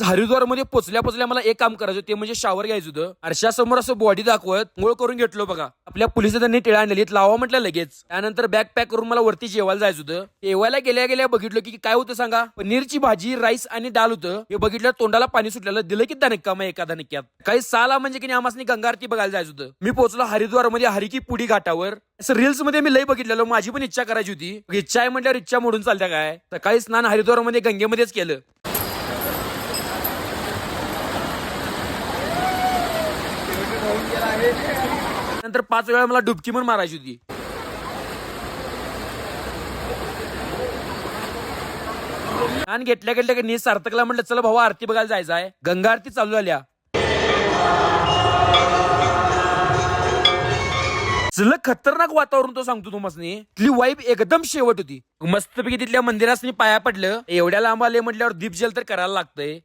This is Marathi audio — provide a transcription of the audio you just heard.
हरिद्वार मध्ये पोचल्या मला एक काम करायचं ते म्हणजे शावर घ्यायचं होतं. आरशासमोर असं बॉडी दाखवत गोळ करून घेतलो बघा. आपल्या पोलिस त्यांनी टिळा आणलेलीत, लावा म्हटलं लगेच. त्यानंतर बॅग पॅक करून मला वरती जेवायला जायचं होतं. जेवायला गेल्या गेल्या बघितलं की काय होतं सांगा, पनीरची भाजी, राईस आणि डाल होतं. हे बघितलं तोंडाला पाणी सुटलेलं. दिलं की धनक्का मग एका धनक्यात. काही साला म्हणजे की आम्हाला गंगा आरती बघायला जायचं होतं. मी पोहोचलो हरिद्वार मध्ये हरी की पुडी घाटावर. असं रील्स मध्ये मी लई बघितलेलं. माझी पण इच्छा करायची होती. इच्छा आहे म्हटल्यावर इच्छा मोडून चालत्या काय. सकाळी स्नान हरिद्वार मध्ये गंगेमध्येच केलं. नंतर 5 वेळा मला डुबकी पण मारायची होती. आणि घेतल्या घेतल्या की सार्थकला म्हटलं चला भाऊ आरती बघायला जायचं आहे. गंगा आरती चालू झाल्या. सलग खतरनाक वातावरण तो सांगतो तुम्हाला. तिथली वाईब एकदम शेवट होती. मस्तपैकी तिथल्या मंदिरासनी पाया पडलं. एवढ्या लांब आले म्हटल्यावर दीप जल तर करायला लागतंय.